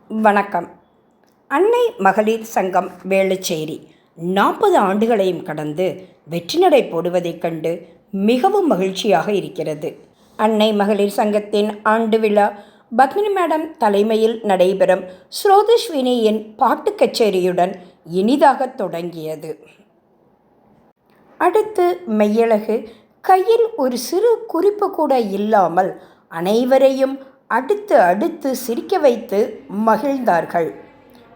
வணக்கம். அன்னை மகளிர் சங்கம் வேளச்சேரி 40 ஆண்டுகளையும் கடந்து வெற்றிநடை போடுவதைக் கண்டு மிகவும் மகிழ்ச்சியாக இருக்கிறது. அன்னை மகளிர் சங்கத்தின் ஆண்டு விழா பத்மினி மேடம் தலைமையில் நடைபெறும் ஸ்ரோதஸ்வினியின் பாட்டு கச்சேரியுடன் இனிதாக தொடங்கியது. அடுத்து மெய்யழகு கையில் ஒரு சிறு குறிப்பு கூட இல்லாமல் அனைவரையும் அடுத்து சிரிக்க வைத்து மகிழ்ந்தார்கள்.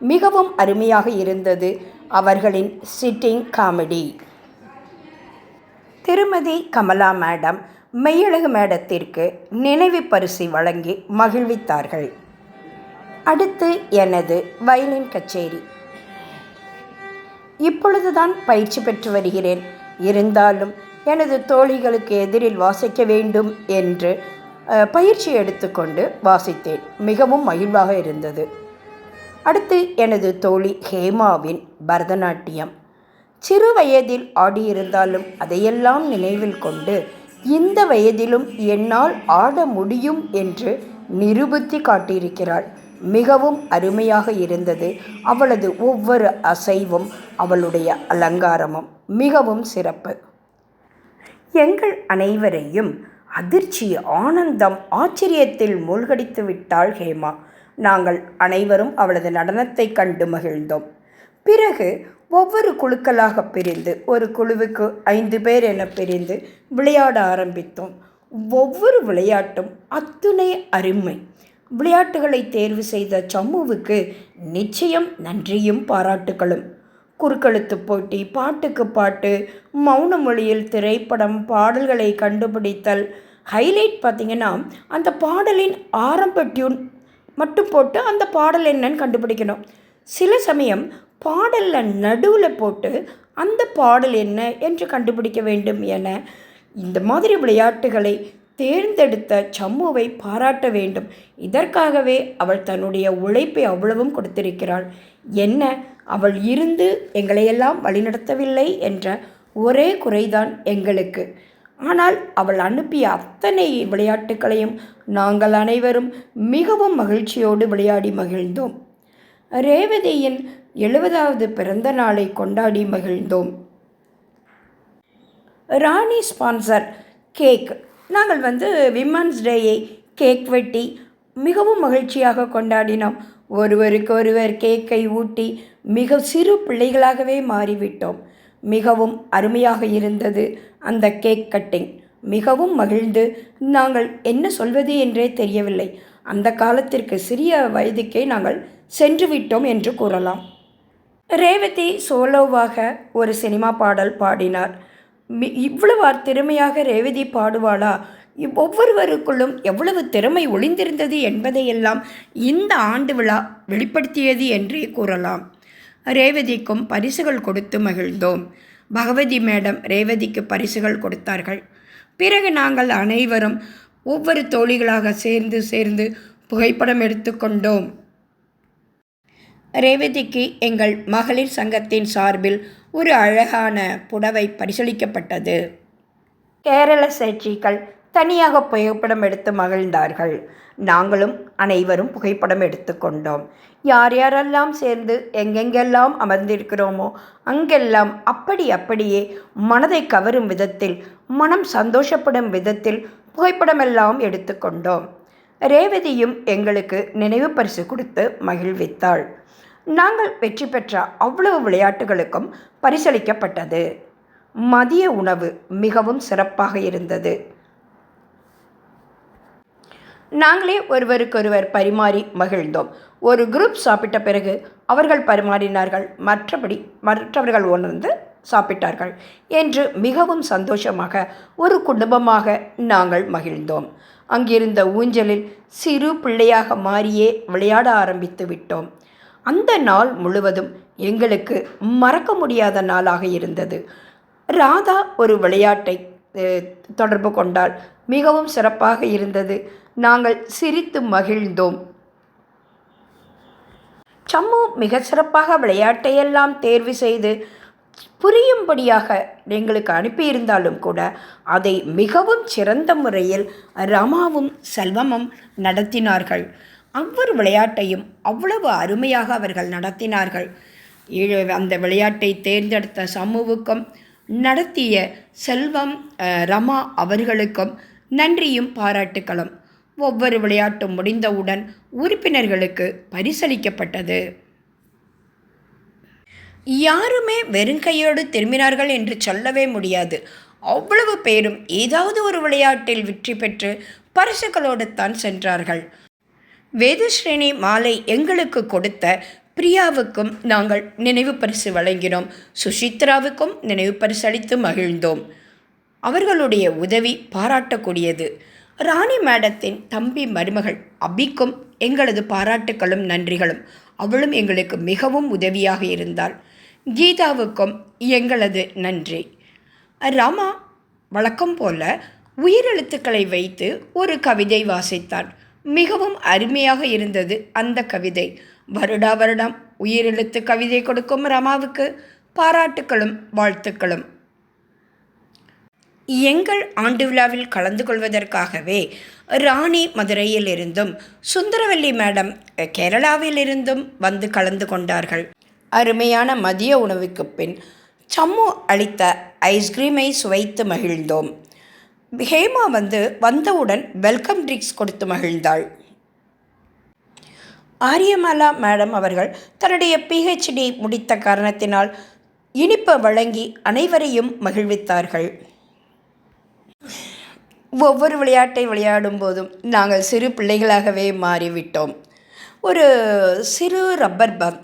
மிகவும் அருமையாக இருந்தது அவர்களின் சிட்டிங் காமெடி. திருமதி கமலா மேடம் மெய்யழகு மேடத்திற்கு நினைவு பரிசு வழங்கி மகிழ்வித்தார்கள். அடுத்து எனது வயலின் கச்சேரி. இப்பொழுதுதான் பயிற்சி பெற்று வருகிறேன். இருந்தாலும் எனது தோழிகளுக்கு எதிரில் வாசிக்க வேண்டும் என்று பயிற்சி எடுத்துக்கொண்டு வாசித்தேன். மிகவும் மகிழ்வாக இருந்தது. அடுத்து எனது தோழி ஹேமாவின் பரதநாட்டியம். சிறு வயதில் ஆடியிருந்தாலும் அதையெல்லாம் நினைவில் கொண்டு இந்த வயதிலும் என்னால் ஆட முடியும் என்று நிரூபித்து காட்டியிருக்கிறாள். மிகவும் அருமையாக இருந்தது. அவளது ஒவ்வொரு அசைவும் அவளுடைய அலங்காரமும் மிகவும் சிறப்பு. எங்கள் அனைவரையும் அதிர்ச்சி, ஆனந்தம், ஆச்சரியத்தில் மூழ்கடித்து விட்டாள் ஹேமா. நாங்கள் அனைவரும் அவளது நடனத்தை கண்டு மகிழ்ந்தோம். பிறகு ஒவ்வொரு குழுக்களாக பிரிந்து ஒரு குழுவுக்கு 5 பேர் என பிரிந்து விளையாட ஆரம்பித்தோம். ஒவ்வொரு விளையாட்டும் அத்துணை அருமை. விளையாட்டுகளை தேர்வு செய்த சம்முவுக்கு நிச்சயம் நன்றியும் பாராட்டுகளும். குறுக்கெழுத்து போட்டி, பாட்டுக்கு பாட்டு, மௌன மொழியில் திரைப்படம், பாடல்களை கண்டுபிடித்தல். ஹைலைட் பார்த்திங்கன்னா அந்த பாடலின் ஆரம்ப டியூன் மட்டும் போட்டு அந்த பாடல் என்னன்னு கண்டுபிடிக்கணும். சில சமயம் பாடலில் நடுவில் போட்டு அந்த பாடல் என்ன என்று கண்டுபிடிக்க வேண்டும் என இந்த மாதிரி விளையாட்டுகளை தேர்ந்தெடுத்த சம்முவை பாராட்ட வேண்டும். இதற்காகவே அவள் தன்னுடைய உழைப்பை அவ்வளவும் கொடுத்திருக்கிறாள். என்ன, அவள் இருந்து எங்களையெல்லாம் வழிநடத்தவில்லை என்ற ஒரே குறைதான் எங்களுக்கு. ஆனால் அவள் அனுப்பிய அத்தனை விளையாட்டுகளையும் நாங்கள் அனைவரும் மிகவும் மகிழ்ச்சியோடு விளையாடி மகிழ்ந்தோம். ரேவதியின் 70வது பிறந்த நாளை கொண்டாடி மகிழ்ந்தோம். ராணி ஸ்பான்சர் கேக். நாங்கள் விமன்ஸ் டேயை கேக் வெட்டி மிகவும் மகிழ்ச்சியாக கொண்டாடினோம். ஒருவருக்கொருவர் கேக்கை ஊட்டி மிக சிறு பிள்ளைகளாகவே மாறிவிட்டோம். மிகவும் அருமையாக இருந்தது அந்த கேக் கட்டிங். மிகவும் மகிழ்ந்து நாங்கள் என்ன சொல்வது என்றே தெரியவில்லை. அந்த காலத்திற்கு சிறிய வயதுக்கே நாங்கள் சென்று விட்டோம் என்று கூறலாம். ரேவதி சோலோவாக ஒரு சினிமா பாடல் பாடினார். இவ்வளவு திறமையாக ரேவதி பாடுவாளா? ஒவ்வொருவருக்குள்ளும் எவ்வளவு திறமை ஒளிந்திருந்தது என்பதையெல்லாம் இந்த ஆண்டு விழா வெளிப்படுத்தியது என்றே கூறலாம். ரேவதிக்கும் பரிசுகள் கொடுத்து மகிழ்ந்தோம். பகவதி மேடம் ரேவதிக்கு பரிசுகள் கொடுத்தார்கள். பிறகு நாங்கள் அனைவரும் ஒவ்வொரு தோழிகளாக சேர்ந்து புகைப்படம் எடுத்துக்கொண்டோம். ரேவதிக்கு எங்கள் மகளிர் சங்கத்தின் சார்பில் ஒரு அழகான புடவை பரிசளிக்கப்பட்டது. கேரள சேட்சிகள் தனியாக புகைப்படம் எடுத்து மகிழ்ந்தார்கள். நாங்களும் அனைவரும் புகைப்படம் எடுத்துக்கொண்டோம். யார் யாரெல்லாம் சேர்ந்து எங்கெங்கெல்லாம் அமர்ந்திருக்கிறோமோ அங்கெல்லாம் அப்படியே மனதை கவரும் விதத்தில், மனம் சந்தோஷப்படும் விதத்தில் புகைப்படமெல்லாம் எடுத்துக்கொண்டோம். ரேவதியும் எங்களுக்கு நினைவு பரிசு கொடுத்து மகிழ்வித்தாள். நாங்கள் வெற்றி பெற்ற அவ்வளவு விளையாட்டுகளுக்கும் பரிசளிக்கப்பட்டது. மதிய உணவு மிகவும் சிறப்பாக இருந்தது. நாங்களே ஒருவருக்கொருவர் பரிமாறி மகிழ்ந்தோம். ஒரு குரூப் சாப்பிட்ட பிறகு அவர்கள் பரிமாறினார்கள், மற்றவர்கள் உணர்ந்து சாப்பிட்டார்கள் என்று மிகவும் சந்தோஷமாக ஒரு குடும்பமாக நாங்கள் மகிழ்ந்தோம். அங்கிருந்த ஊஞ்சலில் சிறு பிள்ளையாக மாறியே விளையாட ஆரம்பித்து விட்டோம். அந்த நாள் முழுவதும் எங்களுக்கு மறக்க முடியாத நாளாக இருந்தது. ராதா ஒரு விளையாட்டை தொடர்பு கொண்டால் மிகவும் சிறப்பாக இருந்தது. நாங்கள் சிரித்து மகிழ்ந்தோம். சம்மு மிக சிறப்பாக விளையாட்டையெல்லாம் தேர்வு செய்து புரியும்படியாக எங்களுக்கு அனுப்பியிருந்தாலும் கூட அதை மிகவும் சிறந்த முறையில் ரமாவும் செல்வமும் நடத்தினார்கள். ஒவ்வொரு விளையாட்டையும் அவ்வளவு அருமையாக அவர்கள் நடத்தினார்கள். அந்த விளையாட்டை தேர்ந்தெடுத்த சமூவுக்கும் நடத்திய செல்வம் ரமா அவர்களுக்கும் நன்றியும் பாராட்டுக்களும். ஒவ்வொரு விளையாட்டும் முடிந்தவுடன் உறுப்பினர்களுக்கு பரிசளிக்கப்பட்டது. யாருமே வெறுங்கையோடு திரும்பினார்கள் என்று சொல்லவே முடியாது. அவ்வளவு பேரும் ஏதாவது ஒரு விளையாட்டில் வெற்றி பெற்று பரிசுகளோடு தான் சென்றார்கள். வேதஸ்ரீனி மாலை எங்களுக்கு கொடுத்த பிரியாவுக்கும் நாங்கள் நினைவு பரிசு வழங்கினோம். சுசித்ராவுக்கும் நினைவு பரிசு அளித்து மகிழ்ந்தோம். அவர்களுடைய உதவி பாராட்டக்கூடியது. ராணி மேடத்தின் தம்பி மருமகள் அபிக்கும் எங்களது பாராட்டுக்களும் நன்றிகளும். அவளும் எங்களுக்கு மிகவும் உதவியாக இருந்தாள். கீதாவுக்கும் எங்களது நன்றி. ராமா வழக்கம் போல உயிரெழுத்துக்களை வைத்து ஒரு கவிதை வாசித்தான். மிகவும் அருமையாக இருந்தது அந்த கவிதை. வருடா வருடம் உயிரெழுத்து கவிதை கொடுக்கும் ரமாவுக்கு பாராட்டுக்களும் வாழ்த்துக்களும். எங்கள் ஆண்டு விழாவில் கலந்து கொள்வதற்காகவே ராணி மதுரையிலிருந்தும் சுந்தரவல்லி மேடம் கேரளாவிலிருந்தும் வந்து கலந்து கொண்டார்கள். அருமையான மதிய உணவுக்கு பின் சம்மு அளித்த ஐஸ்கிரீமை சுவைத்து மகிழ்ந்தோம். ஹேமா வந்தவுடன் வெல்கம் ட்ரிங்க்ஸ் கொடுத்து மகிழ்ந்தாள். ஆரியமாலா மேடம் அவர்கள் தன்னுடைய PhD முடித்த காரணத்தினால் இனிப்பு வழங்கி அனைவரையும் மகிழ்வித்தார்கள். ஒவ்வொரு விளையாட்டை விளையாடும் போதும் நாங்கள் சிறு பிள்ளைகளாகவே மாறிவிட்டோம். ஒரு சிறு ரப்பர் பால்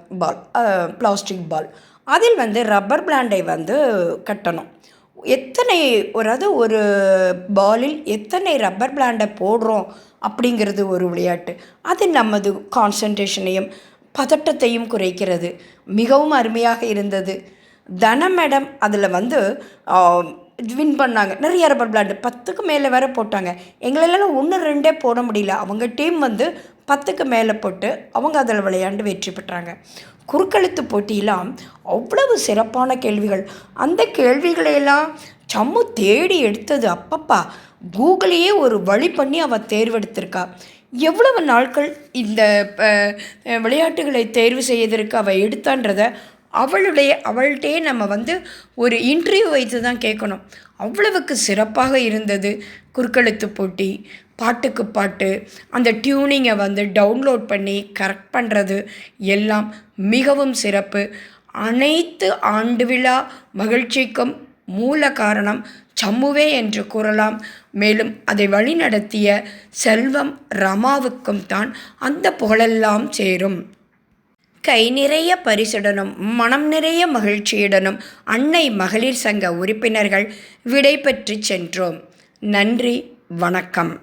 பிளாஸ்டிக் பால், அதில் ரப்பர் பிளாண்டை கட்டணும். ஒரு பாலில் எத்தனை ரப்பர் பிளாண்டை போடுறோம் அப்படிங்கிறது ஒரு விளையாட்டு. அது நமது கான்சன்ட்ரேஷனையும் பதட்டத்தையும் குறைக்கிறது. மிகவும் அருமையாக இருந்தது. தன மேடம் அதில் வின் பண்ணாங்க. நிறைய ரப்பர் பிளாண்டு 10க்கு மேலே வேறு போட்டாங்க. எங்களெல்லாம் 1-2 போட முடியல. அவங்க டீம் 10க்கு மேலே போட்டு அவங்க அதில் விளையாண்டு வெற்றி பெற்றாங்க. குறுக்கெழுத்து போட்டியெல்லாம் அவ்வளவு சிறப்பான கேள்விகள். அந்த கேள்விகளையெல்லாம் சம்மு தேடி எடுத்தது. அப்பப்பா, கூகுளையே ஒரு வழி பண்ணி அவள் தேர்வெடுத்திருக்கா. எவ்வளவு நாட்கள் இந்த விளையாட்டுகளை தேர்வு செய்வதற்கு அவள் எடுத்தான்றதை அவள்கிட்டே நம்ம ஒரு இன்டர்வியூ வைத்து தான் கேட்கணும். அவ்வளவுக்கு சிறப்பாக இருந்தது குறுக்கெழுத்து போட்டி. பாட்டுக்கு பாட்டு, அந்த டியூனிங்கை டவுன்லோட் பண்ணி கரெக்ட் பண்ணுறது எல்லாம் மிகவும் சிறப்பு. அனைத்து ஆண்டு விழா மகிழ்ச்சிக்கும் மூல காரணம் சம்முவே என்று கூறலாம். மேலும் அதை வழிநடத்திய செல்வம் ரமாவுக்கும் தான் அந்த புகழெல்லாம் சேரும். கை நிறைய பரிசுடனும் மனம் நிறைய மகிழ்ச்சியுடனும் அன்னை மகளிர் சங்க உறுப்பினர்கள் விடை பெற்று சென்றோம். நன்றி, வணக்கம்.